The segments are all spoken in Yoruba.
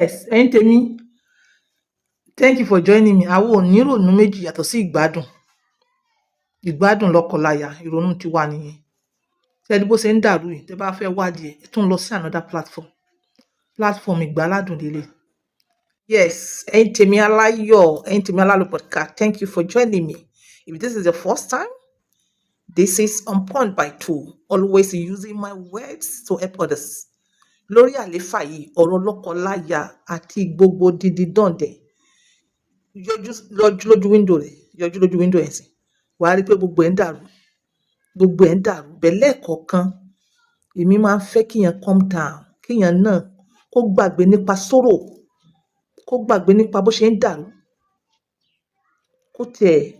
Yes, ẹ̀yin tèmi, thank you for joining me. Àwọn ò ní ìrònú méjì yàtọ̀ sí ìgbádùn. Ìgbádùn lọ́kọláya, ìrònú tiwa nìyẹn. Tẹ́rí bó ṣe ń dàrú yìí, tẹ́ bá fẹ́ wádìí ẹ̀, ẹ tún lọ sí another platform. Platform ìgbáládùn lélẹ̀. Yes, ẹ̀yin tèmi aláyọ̀, ẹ̀yin tèmi alálùpọ̀ká, thank you for joining me. If this is your first time, this is On Point by Two, always using my words to help others. Lórí àléfà yìí, ọ̀rọ̀ lọ́kọláya àti gbogbo dídí dọ̀ǹdẹ̀. Yọjú lójú window rẹ̀, yọjú lójú window ẹ̀ sìn. Wàá rí pé gbogbo ẹ̀ ń dàrú. Gbogbo ẹ̀ ń dàrú. Bẹ́ẹ̀ lẹ́ẹ̀kọ̀ọ̀kan, èmi máa ń fẹ́ kíyàn calm down, kíyàn náà kó gbàgbé nípa sorrow, kó gbàgbé nípa bó ṣe ń dàrú.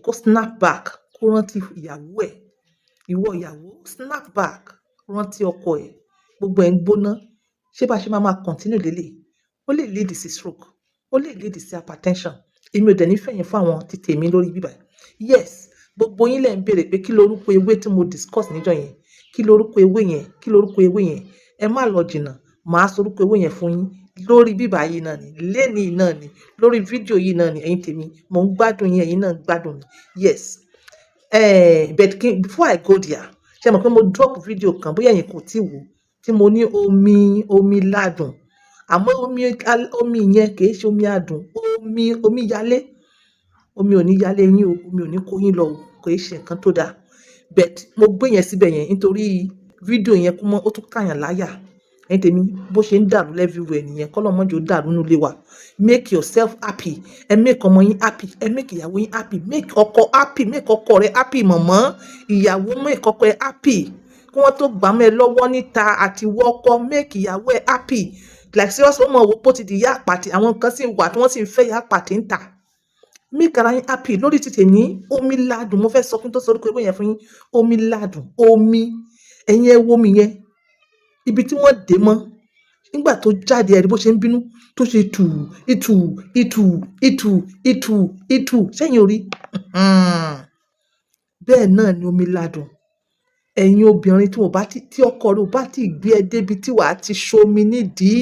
Kó snap back, kó rántí ìyàwó ẹ̀. Ìwọ ìyàwó, snap back, rántí ọkọ ẹ̀. Gbogbo ẹ̀ ń gbóná. Ṣé bá ṣe máa continue lélẹ̀? Ó lè lead sí stroke, ó lè lead sí hypertension. Èmi ò dẹ̀ ní fẹ̀yìn fún àwọn ti tèmi lórí bíbá. Yes, gbogbo yín lẹ̀ ń béèrè pé kí lorúkọ ewé tí mo discuss níjọ́ yẹn? Kí lorúkọ ewé yẹn? Kí lorúkọ ewé yẹn? Ẹ má lọ jìnnà, màá sọ orúkọ ewé yẹn fún yín lórí bíbá yìí náà ni, lénìí náà ni, lórí fídíò yìí náà ni. Ẹ̀yin tèmi, mò ń gbádùn yín, ẹ̀yin náà ń gbádùn mi. Yes. But before I go there, ṣé mọ̀ pé mo drop fídíò kan, bóyá ẹ̀yin kò tí wò, tí mo ní omi ládùn. Àmọ́ omi yẹn kì í ṣe omi adùn, omi yálé. Omi ò ní yálé yín o, omi ò ní kó yín lọ o, kò í ṣe nǹkan tó dáa. But mo gbé yẹn síbẹ̀ yẹn nítorí fídíò yẹn kú mọ́, ó tún kàyàn láyà. Ẹ̀yin tèmi, bó ṣe ń dàrú everywhere nìyẹn, k'Ọlọ́run má jẹ́ ó dàrú nínú ilé wa. Make yourself happy. Ẹ make ọmọ yín happy, ẹ make ìyàwó yín happy, make ọkọ happy, make ọkọ rẹ happy mọ̀mọ́. Ìyàwó make ọkọ ẹ happy. Kí wọ́n tó gbà mọ́ ẹ lọ́wọ́ níta àti wọ ọkọ, make ìyàwó ẹ happy. Like seriously, ọmọ òwò pó ti di ìyá àpàtì, àwọn kan sì wà tí wọ́n sì ń fẹ́ ìyá àpàtì ń tà. Make ara yín happy. Lórí ti tèmi, omi ládùn, mo fẹ́ sọ fún tó sọ orúkọ ewé yẹn fún yín. Omi ládùn, omi. Ẹ̀yin ẹ wo omi yẹn. Ibi tí wọ́n dè mọ́, nígbà tó jáde ẹ rí bó ṣe ń bínú, tó ṣe ìtù. Ṣẹ́yìn orí. Bẹ́ẹ̀ náà ni omi ládùn. Ẹ̀yin obìnrin tí ọkọ rẹ ò bá ti gbé ẹ débi tí wàá ti ṣomi nídìí.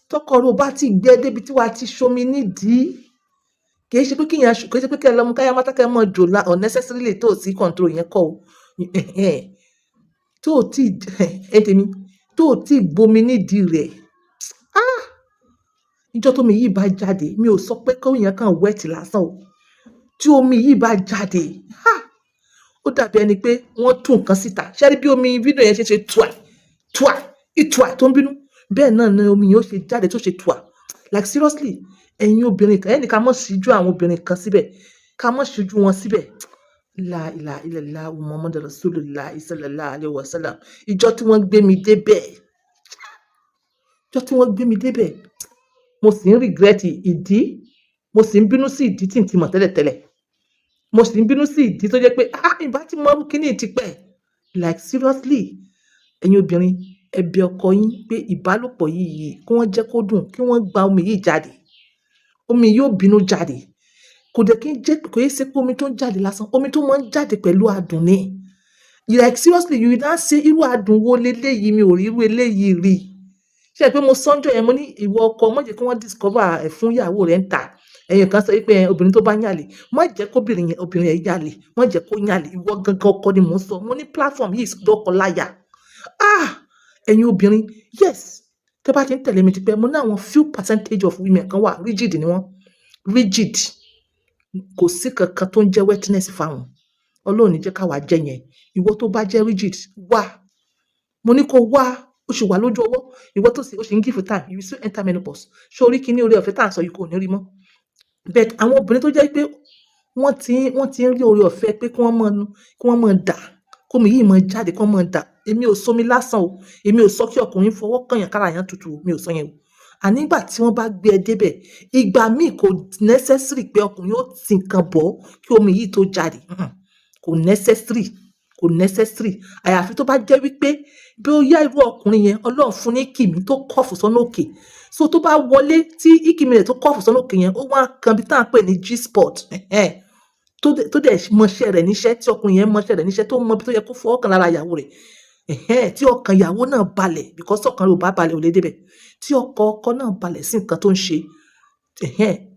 Tọkọ rẹ ò bá ti gbé ẹ débi tí wàá ti ṣomi nídìí. Kì í ṣe pé kẹ́ ẹ lọ mú káyá mátá kẹ́ ẹ mọ̀ jò unnecessarily tó sí control yẹn kọ́ o. Tó tí tèmi, tó tí gbomi nídìí rẹ̀. Níjọ́ tómi yìí bá jáde, mi ò sọ pé kó yẹn kàn wet lásán o. Tí omi yìí bá jáde, ó dàbí ẹni pé wọ́n tú nǹkan síta. Ṣé rí bí omi fídíò yẹn ṣe ìtùà tó ń bínú? Bẹ́ẹ̀ náà ni omi yẹn ó ṣe jáde tó ṣe tùà. Like seriously, ẹ̀yin obìnrin kan, ẹni ká mọ̀ síjú àwọn obìnrin kan síbẹ̀, ká mọ̀ síjú wọn síbẹ̀. La ilaha illallah Muhammadur Rasulullah sallallahu alaihi wasallam. Ìjọ́ tí wọ́n gbé mi débẹ̀, mo sì ń regret ìdí, mo sì ń bínú sí ìdí tí n ti mọ̀ tẹ́lẹ̀tẹ́lẹ̀. Mo sì ń bínú sí ìdí tó jẹ́ pé ìbá tí mo rú kíní ti pẹ́. Like seriously, ẹ̀yin obìnrin, ẹ bẹ̀ ọkọ yín pé ìbálòpọ̀ yìí kí wọ́n jẹ́ kó dùn, kí wọ́n gba omi yìí jáde. Omi yóò bínú jáde. Kò dẹ̀ kí ń jẹ́, kò yẹ ṣe pé omi tó ń jáde lásán, omi tó máa ń jáde pẹ̀lú adùn ni. Like seriously, you will not say irú adùn wo leléyìí, mi ò rí irú eléyìí rí. Ṣé pé mo sọ́njọ́ yẹn, mo ní ìwọ ọkọ, má jẹ́ kí wọ́n discover ẹ̀ fún ìyàwó rẹ̀ ń tà. Ẹ̀yin kan sọ pé obìnrin tó bá yàlè, má jẹ́ kó obìnrin yẹn yàlè, má jẹ́ kó yàlè. Ìwọ gangan ọkọ ni mò ń sọ. Mo ní platform yìí lọ́kọ láya. Ẹ̀yin obìnrin, yes, tẹ́ bá ti ń tẹ̀lé mi tipẹ́, mo ní àwọn few percentage of women kan wà, rigid ni wọ́n. Rigid. Kò sí kankan tó ń jẹ́ wetness fáwọn. Ọlọ́run ní jẹ́ ká wá jẹ́ yẹn. Ìwọ tó bá jẹ́ rigid, wá. Mo ní kó wá. Ó ṣì wà lójú ọwọ́. Ìwọ tó sì, ó ṣì ń give time, you will still enter menopause. Ṣé orí kíní orí ọ̀fẹ́ tá à ń sọ yìí kò ní rí mọ́? But àwọn obìnrin tó jẹ́ pé wọ́n ti ń rí orí ọ̀fẹ́ pé kí wọ́n mọ̀ dà, kómi yìí mọ̀ jáde, kí wọ́n mọ̀ dà. Èmi ò sọ mi lásán o. Èmi ò sọ kí ọkùnrin fọwọ́ kàn yàn kára yàn tutù. Mi ò sọ yẹn o. Àní ìgbà tí wọ́n bá gbé ẹ débẹ̀, ìgbà míì kò necessary pé ọkùnrin yóò ti nǹkan bọ̀ kí omi yìí tó jáde. Kò necessary. Àyàfi tó bá jẹ́ wípé bí ó yá irú ọkùnrin yẹn, Ọlọ́run fún ní kìmí tó kọ́fù sọ́nà òkè. So tó bá wọlé tí ìkìmí rẹ̀ tó kọ́fù sọ́nà òkè yẹn, ó wá kan bí tá à ń pè ní G-spot. Tó dẹ̀ mọṣẹ́ rẹ̀ níṣẹ́, tí ọkùnrin yẹn mọṣẹ́ rẹ̀ níṣẹ́, tó mọ bí tó yẹ kó fọwọ́ kan lára ìyàwó rẹ̀. tí ọkàn ìyàwó náà balẹ̀ because ọkàn rẹ̀ ò bá balẹ̀ ò lè débẹ̀. Tí ọkọ náà balẹ̀ sí nǹkan tó ń ṣe,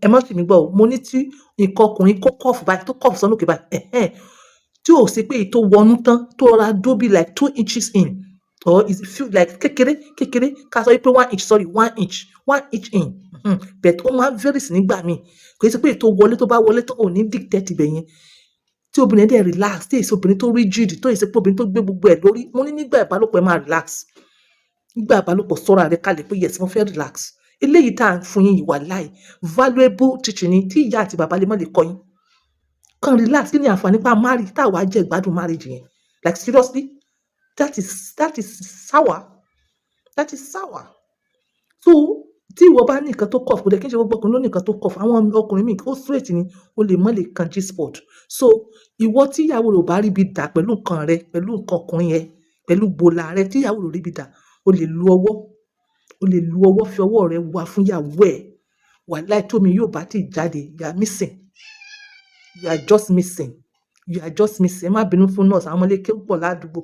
ẹ má ṣì mí gbọ́ o, mo ní tí nǹkan ọkùnrin kó cough báyìí, tó cough sọ́nà òkè báyìí, tí ò ṣe pé èyí tó wọnú tán, tó rọra dó bí like 2 inches in, or is it feel like kékeré, ká sọ wípé 1 inch, sorry, 1 inch in. But ó máa ń vary sí nígbà míì. Kò ṣe pé èyí tó wọlé, tó bá wọlé tán, ò ní dictate ibẹ̀ yẹn. Tí obìnrin dẹ̀ relax, tí èsì obìnrin tó rigid, tó èsì pé obìnrin tó gbé gbogbo ẹ̀ lórí. Mo ní nígbà ìbálòpọ̀ ẹ máa relax. Nígbà ìbálòpọ̀ sọ́ra rẹ kalẹ̀ pé yes, mo fẹ́ relax. Eléyìí tá à ń fún yín yìí wàláì valuable teaching ni tí ìyá àti bàbá lè má lè kọ́ yín. Kàn relax, kí ni àǹfààní pa marry tá wàá jẹ ìgbádùn marriage yẹn? Like seriously, that is sour. That is sour. So tí ìwọ bá ní nǹkan tó cough, kò dẹ̀ kí n ṣe gbogbo ọkùnrin ló ní nǹkan tó cough. Àwọn ọkùnrin míì ó straight ni, ó lè má lè kan G-spot. So ìwọ tí ìyàwó rẹ ò bá rí bí dà pẹ̀lú nǹkan rẹ, pẹ̀lú nǹkan ọkùnrin yẹn, pẹ̀lú gbòòlà rẹ, tí ìyàwó rẹ ò rí bí dà, o lè lu ọwọ́, fi ọwọ́ rẹ wá fún ìyàwó ẹ̀. Wàláì tómi yóò bá ti jáde, you are missing. You are just missing. Ẹ má bínú fún nurse, àwọn ọmọ ilé kéwú pọ̀ ládùúgbò.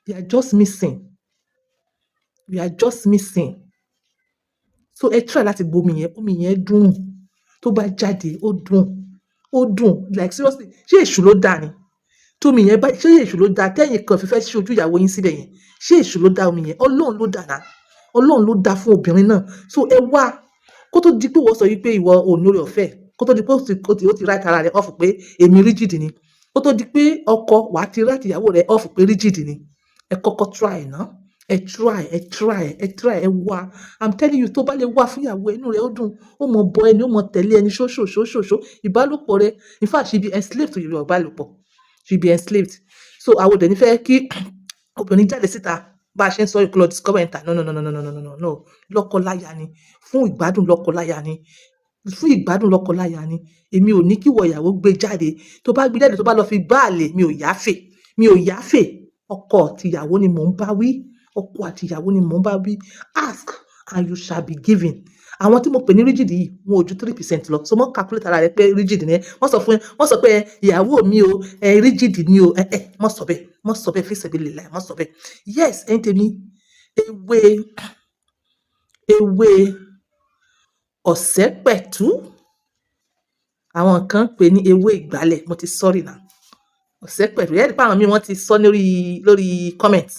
You are just missing. So ẹ try láti gbo omi yẹn dùn. Tó bá jáde, ó dùn. Like seriously, ṣé èṣù ló dá ni? Tómi yẹn ṣé èṣù ló dá? Tẹ́yìn kan fi fẹ́ ṣe ojú ìyàwó yín síbẹ̀ yẹn. Ṣé èṣù ló dá omi yẹn? Ọlọ́run ló dá náà. Ọlọ́run ló dá fún obìnrin náà. So ẹ wá, kó tó di pé wọ́n sọ wípé ìwọ ò ní oore ọ̀fẹ́, kó tó di pé ó ti write ara rẹ̀ off pé èmi rigid ni. Kó tó di pé ọkọ wàá ti write ìyàwó rẹ̀ off pé rigid ni. Ẹ kọ́kọ́ try náà. Ẹ try, ẹ wá. I'm telling you, tó bá lè wá fún ìyàwó ẹ, inú rẹ̀ ó dùn. Ó mọ bọ ẹni, ó mọ tẹ̀lé ẹni ṣóṣòṣó. Ìbálòpọ̀ rẹ̀, in fact, she be enslaved to your ìbálòpọ̀. She be enslaved. So àwọn òdẹ̀ ní fẹ́ kí obìnrin jáde síta bá a ṣe ń sọ ìkọlọ discover enter. No. Lọ́kọláya ni. Fún ìgbádùn lọ́kọláya ni. Èmi ò ní kí ìwọ ìyàwó gbé jáde. Tó bá gbé jáde, tó bá lọ fi bá àlè, mi ò yáfè. Ọkọ àti ìyàwó ni mò ń bá wí. Ask and you shall be given. Àwọn tí mo pè ní rigid yìí, wọn ò ju 3% lọ. So mo calculate ara rẹ pé rigid ni ẹ. Wọ́n sọ pé ìyàwó mi o, rigid ni o. Mo sọ bẹ́ẹ̀ fi sabilillah, mo sọ bẹ́ẹ̀. Yes, ẹ̀yin tèmi, ewé ọ̀sẹ́pẹ̀tú. Àwọn kan pè ní ewé ìgbálẹ̀. Mo ti sorry now. Ọ̀sẹ́pẹ̀tú. Ẹ rí pé àwọn míì wọ́n ti sọ lórí comment.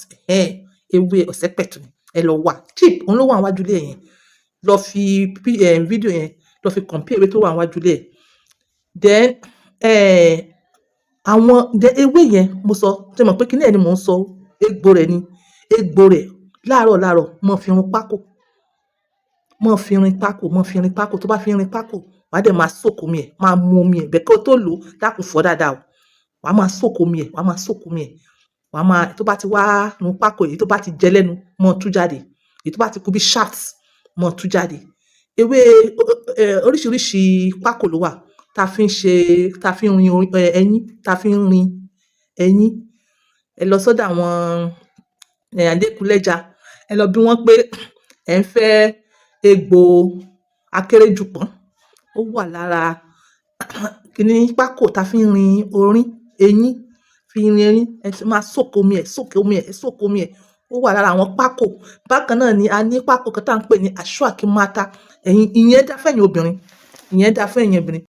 Ewé ọ̀sẹ́pẹ̀tú ni. Ẹ lọ wá. Cheap, òun ló wà níwájú ilé yẹn. Lọ fi fídíò yẹn, lọ fi compare ewé tó wà níwájú ilé ẹ̀. Then ewé yẹn mo sọ, ṣé mọ̀ pé kíní ẹ̀ ni mò ń sọ, egbò rẹ̀ láàárọ̀ mọ́ fi run pákò. Tó bá fi rin pákò, wàá dẹ̀ máa soak omi ẹ̀, máa mu omi ẹ̀. Bẹ́ẹ̀ kí o tó lò ó, dákun fọ̀ dáadáa o. Wàá máa soak omi ẹ̀. Tó bá ti wá run pákò, èyí tó bá ti jẹ lẹ́nu, mọ́ tú jáde. Èyí tó bá ti kú bí shaft, mọ́ tú jáde. Ewé oríṣiríṣi pákò ló wà. Ta fi ń rin ẹyin. Ẹ lọ sọ́dọ̀ àwọn Adékúnlẹ́ja. Ẹ lọ bí wọ́n pé ẹ ń fẹ́ egbò akérèjùpọ́n. Ó wà lára kíní pákò ta fi ń rin ẹyin. Ẹ ti máa soak omi ẹ̀. Ó wà lára àwọn pákò. Bákan náà ni a ní pákò kan tá ń pè ní ashwakimata. Ìyẹn dá fẹ́yìn obìnrin.